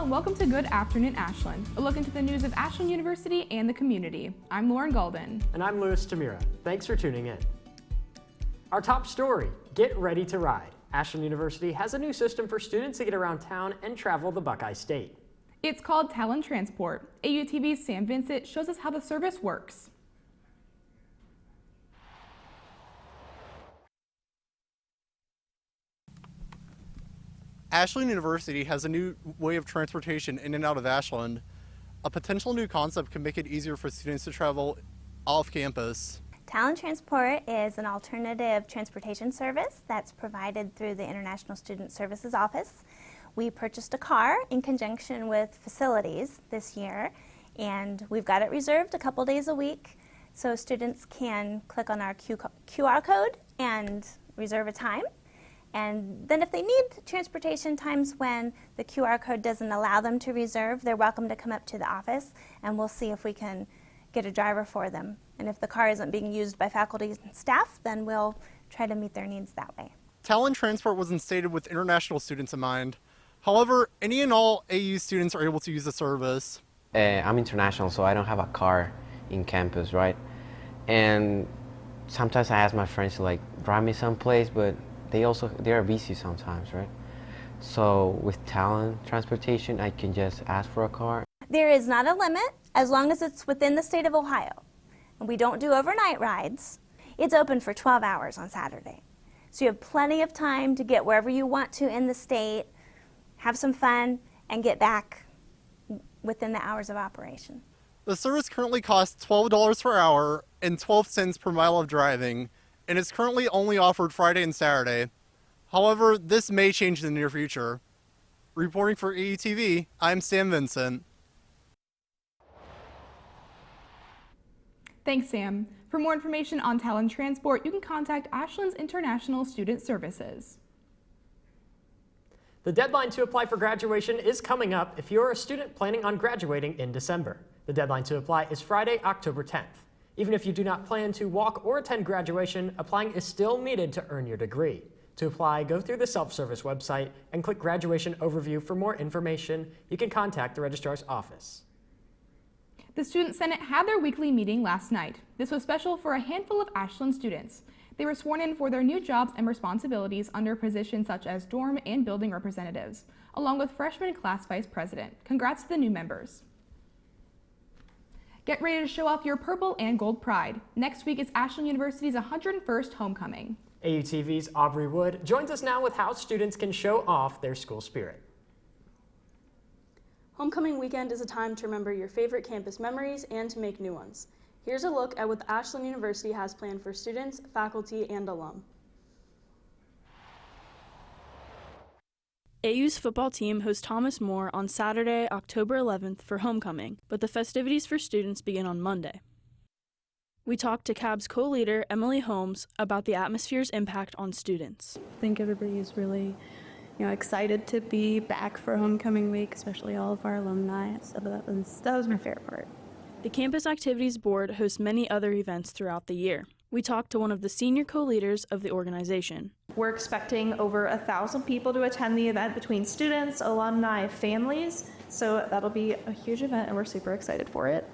and welcome to Good Afternoon Ashland, a look into the news of Ashland University and the community. I'm Lauren Golden. And I'm Louis Tamira. Thanks for tuning in. Our top story, get ready to ride. Ashland University has a new system for students to get around town and travel the Buckeye State. It's called Talent Transport. AUTV's Sam Vincent shows us how the service works. Ashland University has a new way of transportation in and out of Ashland. A potential new concept can make it easier for students to travel off campus. Talent Transport is an alternative transportation service that's provided through the International Student Services Office. We purchased a car in conjunction with facilities this year, and we've got it reserved a couple days a week, so students can click on our QR code and reserve a time. And then if they need transportation times when the QR code doesn't allow them to reserve, they're welcome to come up to the office and we'll see if we can get a driver for them. And if the car isn't being used by faculty and staff, then we'll try to meet their needs that way. Talent Transport was instated with international students in mind. However, any and all AU students are able to use the service. I'm international, so I don't have a car in campus, right? And sometimes I ask my friends to drive me someplace, but they are busy sometimes, right? So with Talent Transportation, I can just ask for a car. There is not a limit as long as it's within the state of Ohio. And we don't do overnight rides. It's open for 12 hours on Saturday. So you have plenty of time to get wherever you want to in the state, have some fun, and get back within the hours of operation. The service currently costs $12 per hour and 12 cents per mile of driving, and is currently only offered Friday and Saturday. However, this may change in the near future. Reporting for AUTV, I'm Sam Vincent. Thanks, Sam. For more information on Talent Transport, you can contact Ashland's International Student Services. The deadline to apply for graduation is coming up if you're a student planning on graduating in December. The deadline to apply is Friday, October 10th. Even if you do not plan to walk or attend graduation, applying is still needed to earn your degree. To apply, go through the self-service website and click Graduation Overview for more information. You can contact the registrar's office. The Student Senate had their weekly meeting last night. This was special for a handful of Ashland students. They were sworn in for their new jobs and responsibilities under positions such as dorm and building representatives, along with freshman class vice president. Congrats to the new members. Get ready to show off your purple and gold pride. Next week is Ashland University's 101st homecoming. AUTV's Aubrey Wood joins us now with how students can show off their school spirit. Homecoming weekend is a time to remember your favorite campus memories and to make new ones. Here's a look at what the Ashland University has planned for students, faculty, and alum. AU's football team hosts Thomas More on Saturday, October 11th for homecoming, but the festivities for students begin on Monday. We talked to CAB's co-leader, Emily Holmes, about the atmosphere's impact on students. I think everybody is really excited to be back for homecoming week, especially all of our alumni. So that was my favorite part. The Campus Activities Board hosts many other events throughout the year. We talked to one of the senior co-leaders of the organization. We're expecting over 1,000 people to attend the event between students, alumni, families. So that'll be a huge event and we're super excited for it.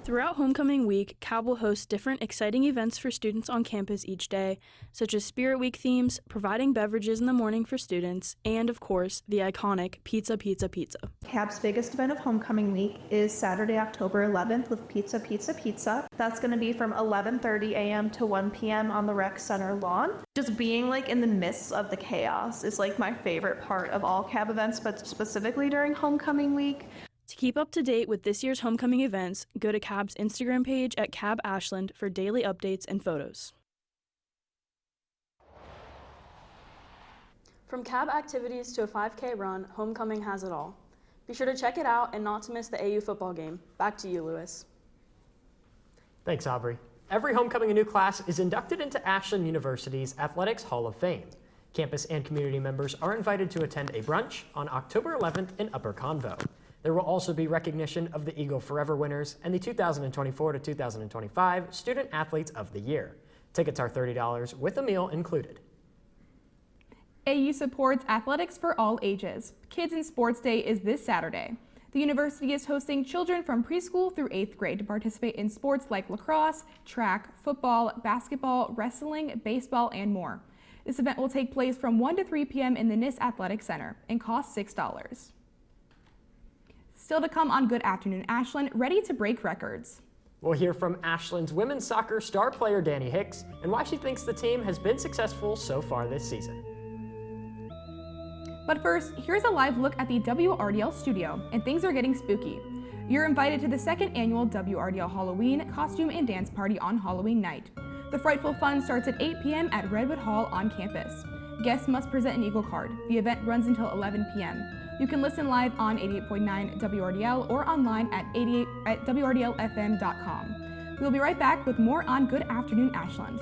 Throughout homecoming week, CAB will host different exciting events for students on campus each day, such as Spirit Week themes, providing beverages in the morning for students, and of course, the iconic Pizza, Pizza, Pizza. CAB's biggest event of homecoming week is Saturday, October 11th with Pizza, Pizza, Pizza. That's going to be from 11:30 a.m. to 1 p.m. on the rec center lawn. Just being in the midst of the chaos is my favorite part of all CAB events, but specifically during homecoming week. To keep up to date with this year's homecoming events, go to CAB's Instagram page at CAB Ashland for daily updates and photos. From CAB activities to a 5K run, homecoming has it all. Be sure to check it out and not to miss the AU football game. Back to you, Lewis. Thanks, Aubrey. Every homecoming new class is inducted into Ashland University's Athletics Hall of Fame. Campus and community members are invited to attend a brunch on October 11th in Upper Convo. There will also be recognition of the Eagle Forever winners and the 2024 to 2025 Student Athletes of the Year. Tickets are $30 with a meal included. AU supports athletics for all ages. Kids in Sports Day is this Saturday. The university is hosting children from preschool through 8th grade to participate in sports like lacrosse, track, football, basketball, wrestling, baseball, and more. This event will take place from 1 to 3 p.m. in the NIST Athletic Center and costs $6. Still to come on Good Afternoon Ashland, ready to break records. We'll hear from Ashland's women's soccer star player Danny Hicks and why she thinks the team has been successful so far this season. But first, here's a live look at the WRDL studio, and things are getting spooky. You're invited to the second annual WRDL Halloween costume and dance party on Halloween night. The frightful fun starts at 8 p.m. at Redwood Hall on campus. Guests must present an Eagle card. The event runs until 11 p.m. You can listen live on 88.9 WRDL or online at WRDLFM.com. We'll be right back with more on Good Afternoon Ashland.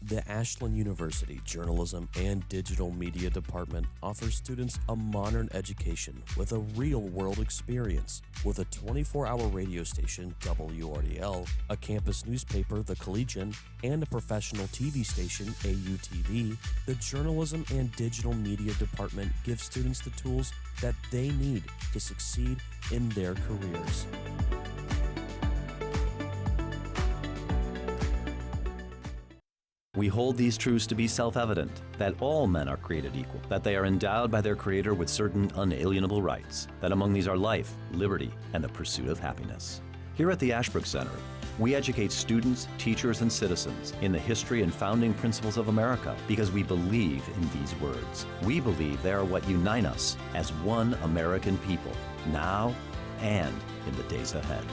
The Ashland University Journalism and Digital Media Department offers students a modern education with a real-world experience. With a 24-hour radio station, WRDL, a campus newspaper, The Collegian, and a professional TV station, AUTV, the Journalism and Digital Media Department gives students the tools that they need to succeed in their careers. We hold these truths to be self-evident, that all men are created equal, that they are endowed by their Creator with certain unalienable rights, that among these are life, liberty, and the pursuit of happiness. Here at the Ashbrook Center, we educate students, teachers, and citizens in the history and founding principles of America because we believe in these words. We believe they are what unite us as one American people, now and in the days ahead.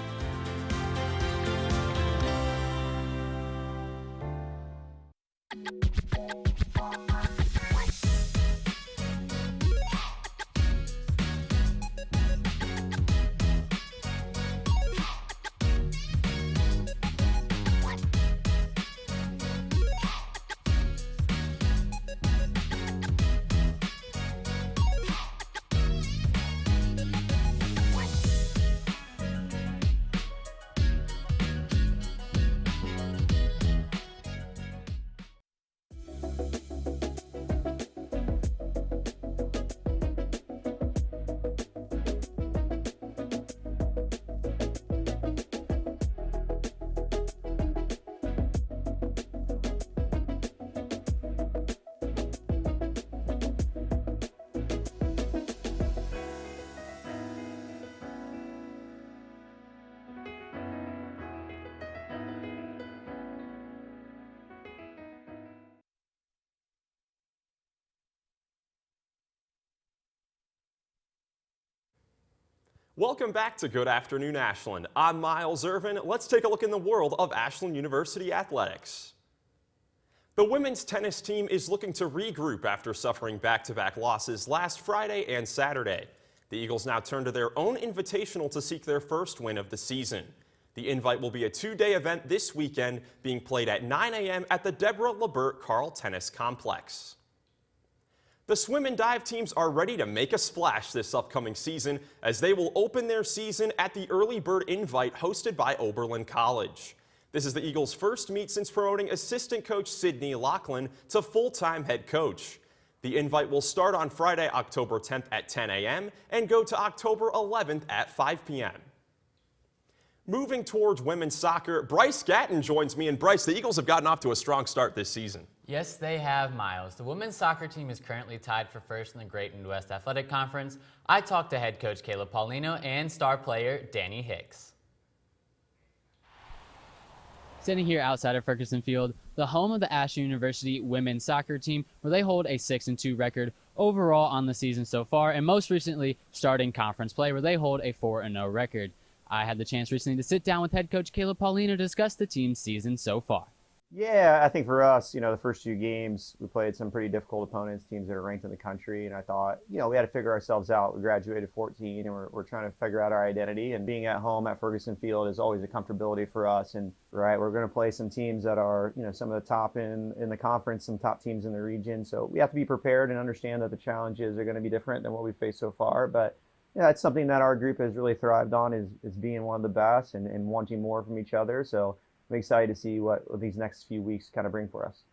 Welcome back to Good Afternoon Ashland. I'm Miles Irvin. Let's take a look in the world of Ashland University athletics. The women's tennis team is looking to regroup after suffering back-to-back losses last Friday and Saturday. The Eagles now turn to their own invitational to seek their first win of the season. The invite will be a two-day event this weekend, being played at 9 a.m. at the Deborah Labert Carl Tennis Complex. The swim and dive teams are ready to make a splash this upcoming season as they will open their season at the Early Bird Invite hosted by Oberlin College. This is the Eagles' first meet since promoting assistant coach Sydney Lachlan to full-time head coach. The invite will start on Friday, October 10th at 10 a.m. and go to October 11th at 5 p.m. Moving towards women's soccer, Bryce Gatton joins me. And Bryce, the Eagles have gotten off to a strong start this season. Yes, they have, Miles. The women's soccer team is currently tied for first in the Great Midwest Athletic Conference. I talked to head coach Caleb Paulino and star player Danny Hicks. Standing here outside of Ferguson Field, the home of the Ashland University women's soccer team, where they hold a 6-2 record overall on the season so far, and most recently starting conference play, where they hold a 4-0 record. I had the chance recently to sit down with head coach Caleb Paulino to discuss the team's season so far. Yeah, I think for us, the first few games, we played some pretty difficult opponents, teams that are ranked in the country. And I thought, we had to figure ourselves out. We graduated 14 and we're trying to figure out our identity. And being at home at Ferguson Field is always a comfortability for us. And we're going to play some teams that are, some of the top in the conference, some top teams in the region. So we have to be prepared and understand that the challenges are going to be different than what we've faced so far. But yeah, it's something that our group has really thrived on is being one of the best and wanting more from each other. So I'm excited to see what these next few weeks kind of bring for us.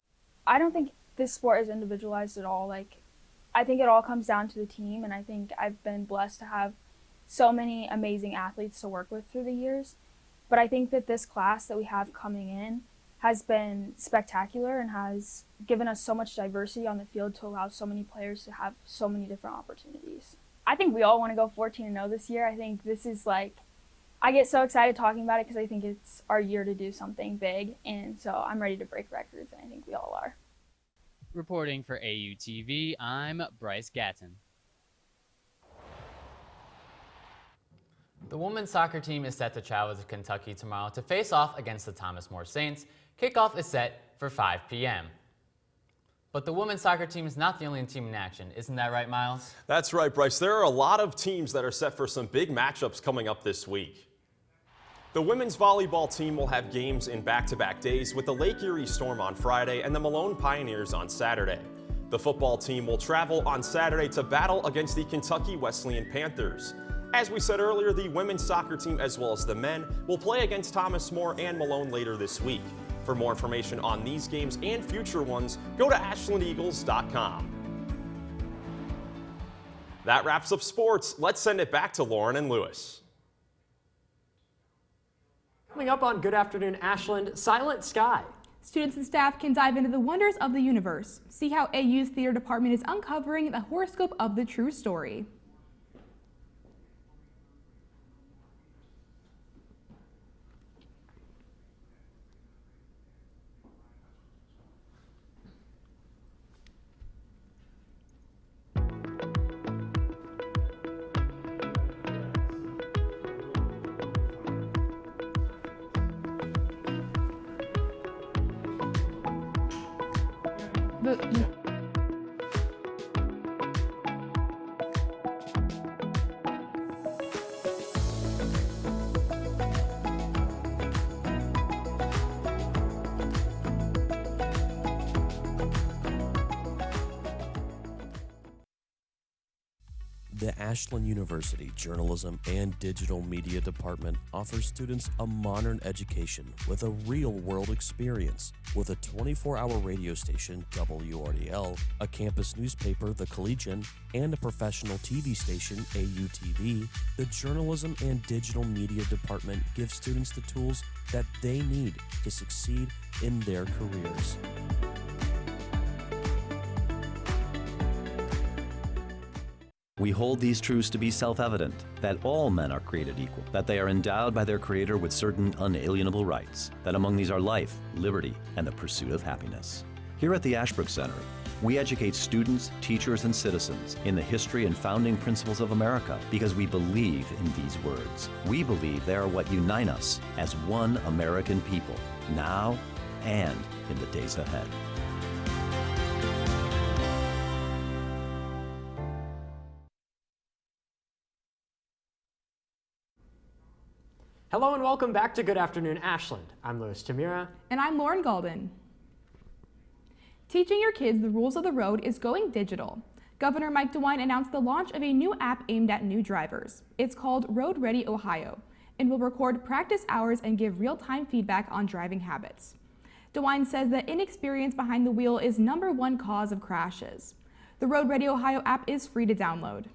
I don't think this sport is individualized at all. I think it all comes down to the team, and I think I've been blessed to have so many amazing athletes to work with through the years. But I think that this class that we have coming in has been spectacular and has given us so much diversity on the field to allow so many players to have so many different opportunities. I think we all want to go 14-0 this year. I think this is I get so excited talking about it because I think it's our year to do something big, and so I'm ready to break records, and I think we all are. Reporting for AUTV, I'm Bryce Gatton. The women's soccer team is set to travel to Kentucky tomorrow to face off against the Thomas More Saints. Kickoff is set for 5 p.m. But the women's soccer team is not the only team in action. Isn't that right, Miles? That's right, Bryce. There are a lot of teams that are set for some big matchups coming up this week. The women's volleyball team will have games in back-to-back days with the Lake Erie Storm on Friday and the Malone Pioneers on Saturday. The football team will travel on Saturday to battle against the Kentucky Wesleyan Panthers. As we said earlier, the women's soccer team as well as the men will play against Thomas More and Malone later this week. For more information on these games and future ones, go to ashlandeagles.com. That wraps up sports. Let's send it back to Lauren and Lewis. Coming up on Good Afternoon Ashland, Silent Sky. Students and staff can dive into the wonders of the universe. See how AU's theater department is uncovering the horoscope of the true story. The Ashland University Journalism and Digital Media Department offers students a modern education with a real-world experience. With a 24-hour radio station, WRDL, a campus newspaper, The Collegian, and a professional TV station, AUTV, the Journalism and Digital Media Department gives students the tools that they need to succeed in their careers. We hold these truths to be self-evident, that all men are created equal, that they are endowed by their Creator with certain unalienable rights, that among these are life, liberty, and the pursuit of happiness. Here at the Ashbrook Center, we educate students, teachers, and citizens in the history and founding principles of America because we believe in these words. We believe they are what unite us as one American people, now and in the days ahead. Hello and welcome back to Good Afternoon Ashland. I'm Louis Tamira. And I'm Lauren Golden. Teaching your kids the rules of the road is going digital. Governor Mike DeWine announced the launch of a new app aimed at new drivers. It's called Road Ready Ohio and will record practice hours and give real-time feedback on driving habits. DeWine says that inexperience behind the wheel is #1 cause of crashes. The Road Ready Ohio app is free to download.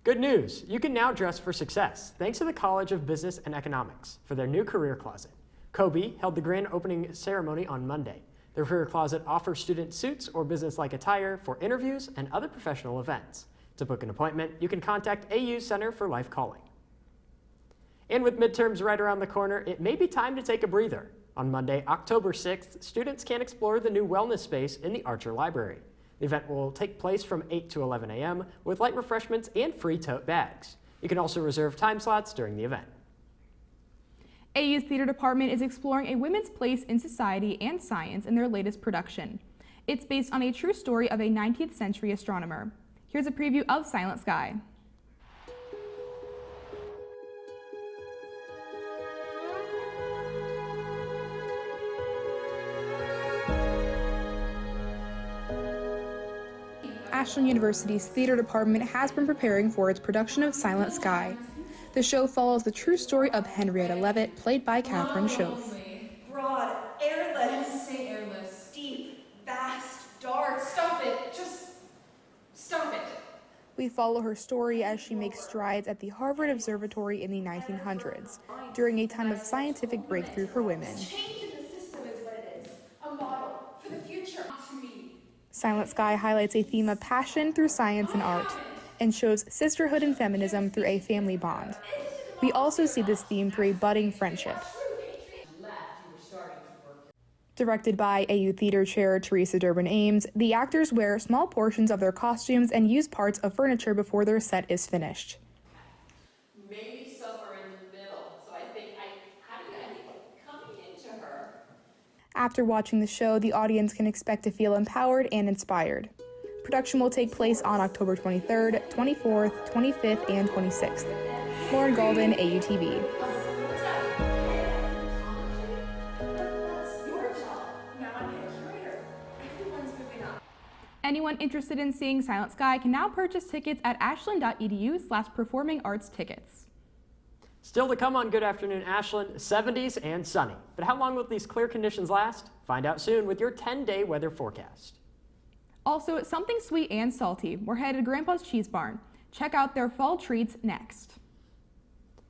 Good news, you can now dress for success thanks to the College of Business and Economics for their new career closet. Kobe held the grand opening ceremony on Monday. The career closet offers student suits or business-like attire for interviews and other professional events. To book an appointment, you can contact AU Center for Life Calling. And with midterms right around the corner, it may be time to take a breather. On Monday, October 6th, students can explore the new wellness space in the Archer Library. The event will take place from 8 to 11 a.m. with light refreshments and free tote bags. You can also reserve time slots during the event. AU's theater department is exploring a women's place in society and science in their latest production. It's based on a true story of a 19th century astronomer. Here's a preview of Silent Sky. Ashland University's theater department has been preparing for its production of Silent Sky. The show follows the true story of Henrietta Leavitt, played by Catherine Schoaf. Broad, airless. Say airless. Deep, vast, dark. Stop it. Just stop it. We follow her story as she makes strides at the Harvard Observatory in the 1900s, during a time of scientific breakthrough for women. Change in the system is what it is. A model for the future. To me. Silent Sky highlights a theme of passion through science and art, and shows sisterhood and feminism through a family bond. We also see this theme through a budding friendship. Directed by AU Theater Chair Teresa Durbin Ames, the actors wear small portions of their costumes and use parts of furniture before their set is finished. Maybe somewhere in the middle. So I think coming into her. After watching the show, the audience can expect to feel empowered and inspired. Production will take place on October 23rd, 24th, 25th, and 26th. Lauren Golden, AUTV. Anyone interested in seeing Silent Sky can now purchase tickets at ashland.edu/performing arts tickets. Still to come on Good Afternoon Ashland, 70s and sunny. But how long will these clear conditions last? Find out soon with your 10-day weather forecast. Also, something sweet and salty. We're headed to Grandpa's Cheese Barn. Check out their fall treats next.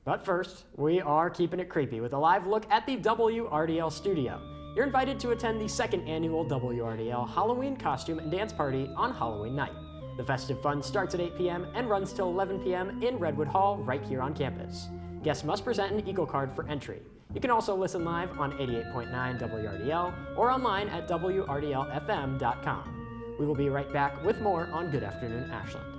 But first, we are keeping it creepy with a live look at the WRDL studio. You're invited to attend the second annual WRDL Halloween costume and dance party on Halloween night. The festive fun starts at 8 p.m. and runs till 11 p.m. in Redwood Hall right here on campus. Guests must present an Eagle card for entry. You can also listen live on 88.9 WRDL or online at WRDLFM.com. We will be right back with more on Good Afternoon Ashland.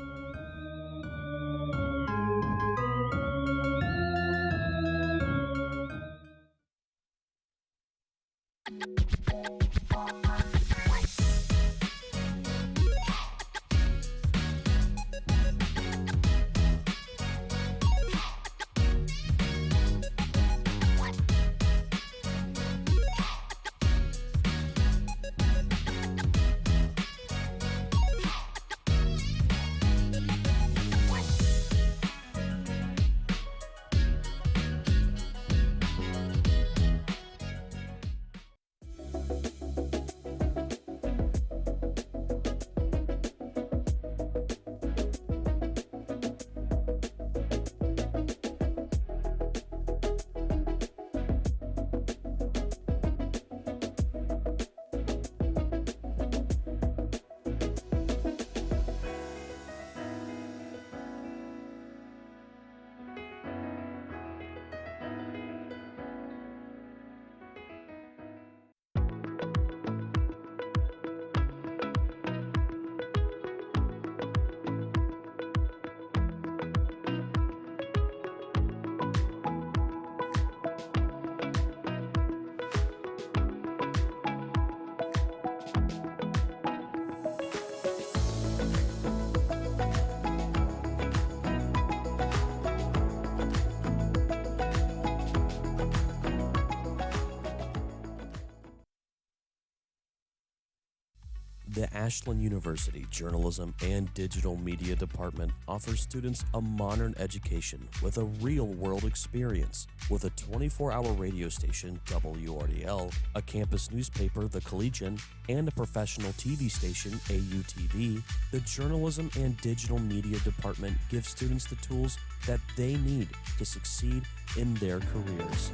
The Ashland University Journalism and Digital Media Department offers students a modern education with a real-world experience. With a 24-hour radio station, WRDL, a campus newspaper, The Collegian, and a professional TV station, AUTV, the Journalism and Digital Media Department gives students the tools that they need to succeed in their careers.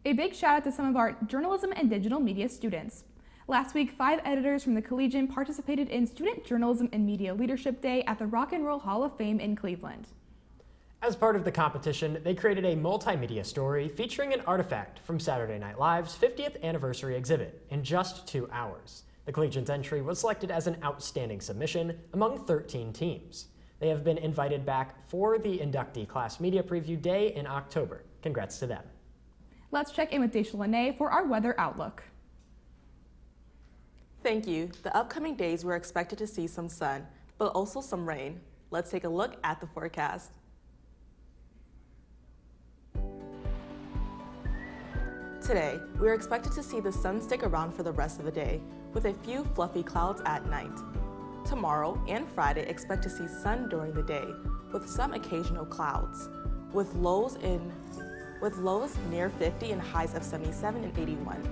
A big shout out to some of our journalism and digital media students. Last week, 5 editors from the Collegian participated in Student Journalism and Media Leadership Day at the Rock and Roll Hall of Fame in Cleveland. As part of the competition, they created a multimedia story featuring an artifact from Saturday Night Live's 50th anniversary exhibit in just 2 hours. The collegiate's entry was selected as an outstanding submission among 13 teams. They have been invited back for the inductee class media preview day in October. Congrats to them. Let's check in with Daisha Lene for our weather outlook. Thank you. The upcoming days we're expected to see some sun, but also some rain. Let's take a look at the forecast. Today, we are expected to see the sun stick around for the rest of the day, with a few fluffy clouds at night. Tomorrow and Friday, expect to see sun during the day, with some occasional clouds, with lows near 50 and highs of 77 and 81.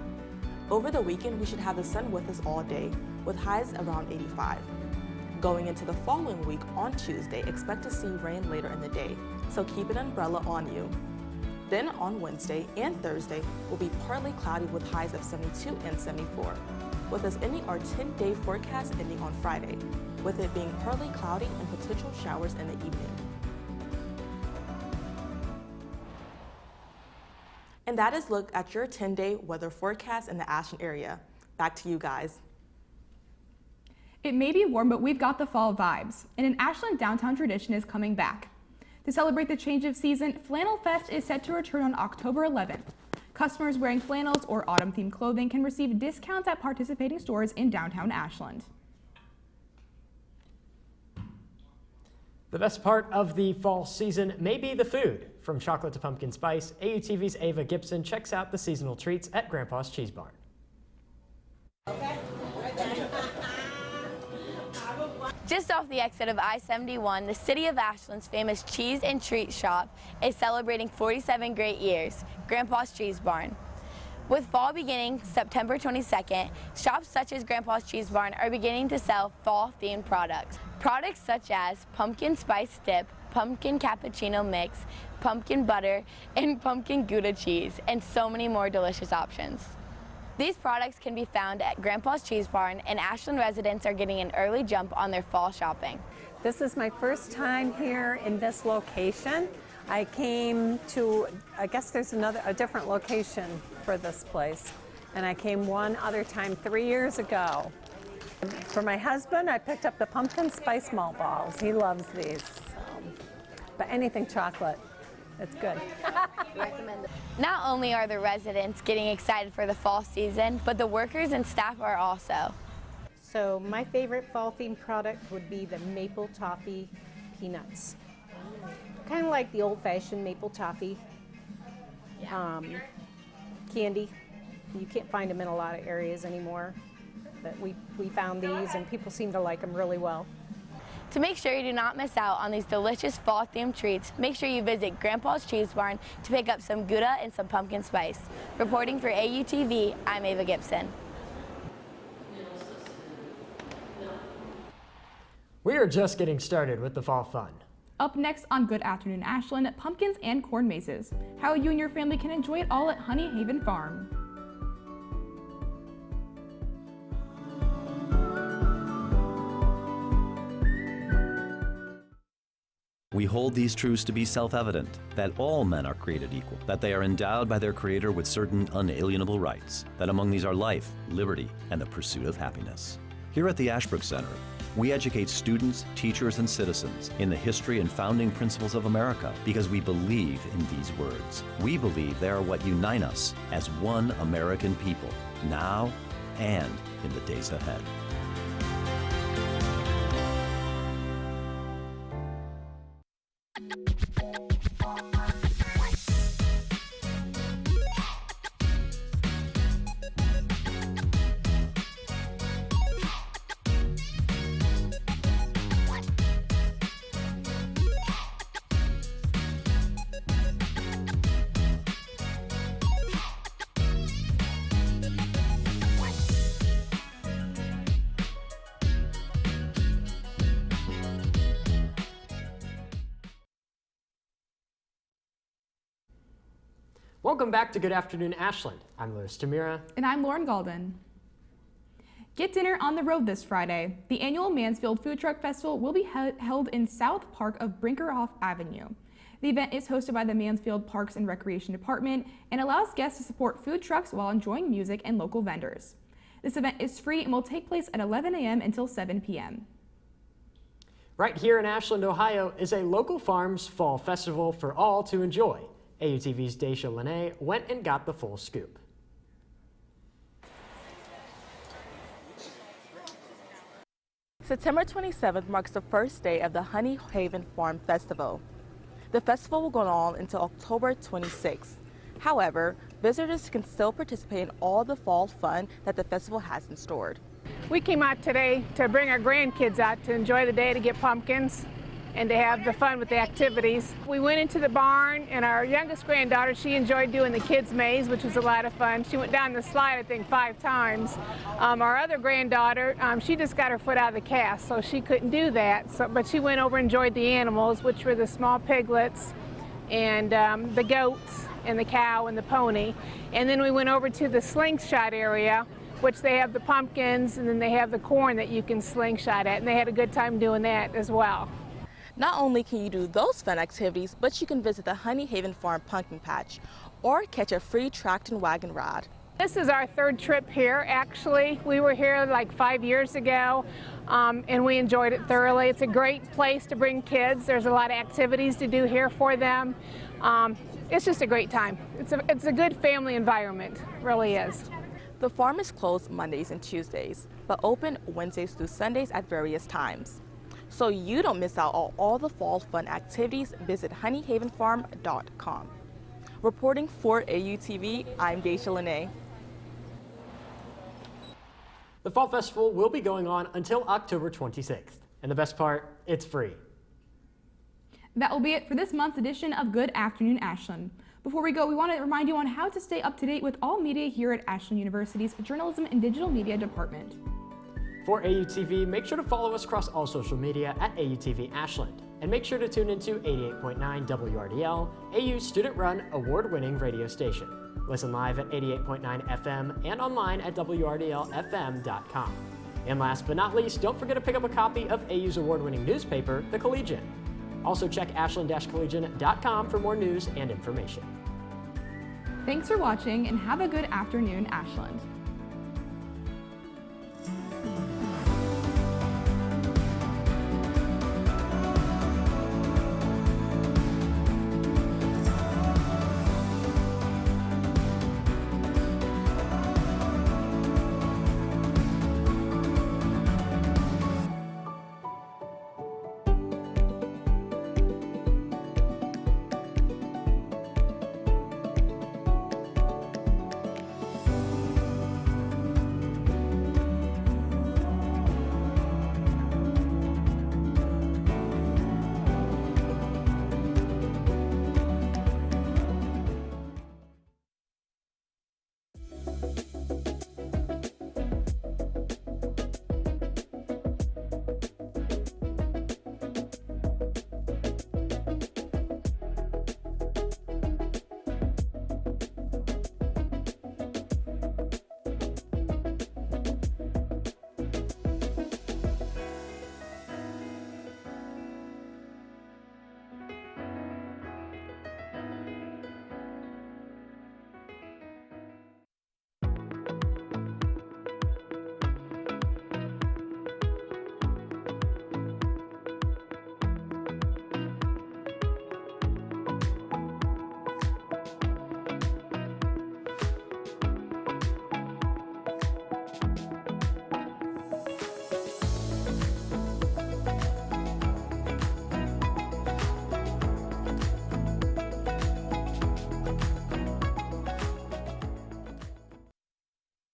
Over the weekend, we should have the sun with us all day, with highs around 85. Going into the following week, on Tuesday, expect to see rain later in the day, so keep an umbrella on you. Then on Wednesday and Thursday will be partly cloudy with highs of 72 and 74, with us ending our 10-day forecast ending on Friday, with it being partly cloudy and potential showers in the evening. And that is a look at your 10-day weather forecast in the Ashland area. Back to you guys. It may be warm, but we've got the fall vibes, and an Ashland downtown tradition is coming back. To celebrate the change of season, Flannel Fest is set to return on October 11th. Customers wearing flannels or autumn-themed clothing can receive discounts at participating stores in downtown Ashland. The best part of the fall season may be the food. From chocolate to pumpkin spice, AUTV's Ava Gibson checks out the seasonal treats at Grandpa's Cheese Barn. Just off the exit of I-71, the city of Ashland's famous cheese and treat shop is celebrating 47 great years, Grandpa's Cheese Barn. With fall beginning September 22nd, shops such as Grandpa's Cheese Barn are beginning to sell fall-themed products. Products such as pumpkin spice dip, pumpkin cappuccino mix, pumpkin butter, and pumpkin Gouda cheese, and so many more delicious options. These products can be found at Grandpa's Cheese Barn, and Ashland residents are getting an early jump on their fall shopping. This is my first time here in this location. I came to, I guess there's a different location for this place, and I came one other time 3 years ago. For my husband, I picked up the pumpkin spice malt balls. He loves these, but anything chocolate. It's good. Not only are the residents getting excited for the fall season, but the workers and staff are also. So my favorite fall themed product would be the maple toffee peanuts. Kind of like the old fashioned maple toffee candy. You can't find them in a lot of areas anymore, but we found these and people seem to like them really well. To make sure you do not miss out on these delicious fall-themed treats, make sure you visit Grandpa's Cheese Barn to pick up some Gouda and some pumpkin spice. Reporting for AUTV, I'm Ava Gibson. We are just getting started with the fall fun. Up next on Good Afternoon Ashland, pumpkins and corn mazes. How you and your family can enjoy it all at Honey Haven Farm. We hold these truths to be self-evident, that all men are created equal, that they are endowed by their Creator with certain unalienable rights, that among these are life, liberty, and the pursuit of happiness. Here at the Ashbrook Center, we educate students, teachers, and citizens in the history and founding principles of America because we believe in these words. We believe they are what unite us as one American people, now and in the days ahead. Welcome back to Good Afternoon Ashland. I'm Louis Tamira. And I'm Lauren Galden. Get dinner on the road this Friday. The annual Mansfield Food Truck Festival will be held in South Park of Brinkerhoff Avenue. The event is hosted by the Mansfield Parks and Recreation Department and allows guests to support food trucks while enjoying music and local vendors. This event is free and will take place at 11 a.m. until 7 p.m. Right here in Ashland, Ohio, is a local farms fall festival for all to enjoy. AUTV's Daisha Lene went and got the full scoop. September 27th marks the first day of the Honey Haven Farm Festival. The festival will go on until October 26th. However, visitors can still participate in all the fall fun that the festival has in store. We came out today to bring our grandkids out to enjoy the day, to get pumpkins and to have the fun with the activities. We went into the barn, and our youngest granddaughter, she enjoyed doing the kids' maze, which was a lot of fun. She went down the slide, I think, 5 times. Our other granddaughter, she just got her foot out of the cast, so she couldn't do that. But she went over and enjoyed the animals, which were the small piglets and the goats and the cow and the pony. And then we went over to the slingshot area, which they have the pumpkins, and then they have the corn that you can slingshot at, and they had a good time doing that as well. Not only can you do those fun activities, but you can visit the Honey Haven Farm Pumpkin Patch or catch a free tractor and wagon ride. This is our 3rd trip here, actually. We were here like 5 years ago, and we enjoyed it thoroughly. It's a great place to bring kids. There's a lot of activities to do here for them. It's just a great time. It's a good family environment, it really is. The farm is closed Mondays and Tuesdays, but open Wednesdays through Sundays at various times. So you don't miss out on all the fall fun activities, visit honeyhavenfarm.com. Reporting for AUTV, I'm Daisha Lene. The Fall Festival will be going on until October 26th. And the best part, it's free. That will be it for this month's edition of Good Afternoon Ashland. Before we go, we want to remind you on how to stay up to date with all media here at Ashland University's Journalism and Digital Media Department. For AUTV, make sure to follow us across all social media at AUTV Ashland. And make sure to tune into 88.9 WRDL, AU's student-run, award-winning radio station. Listen live at 88.9 FM and online at WRDLFM.com. And last but not least, don't forget to pick up a copy of AU's award-winning newspaper, The Collegian. Also check ashland-collegian.com for more news and information. Thanks for watching, and have a good afternoon, Ashland.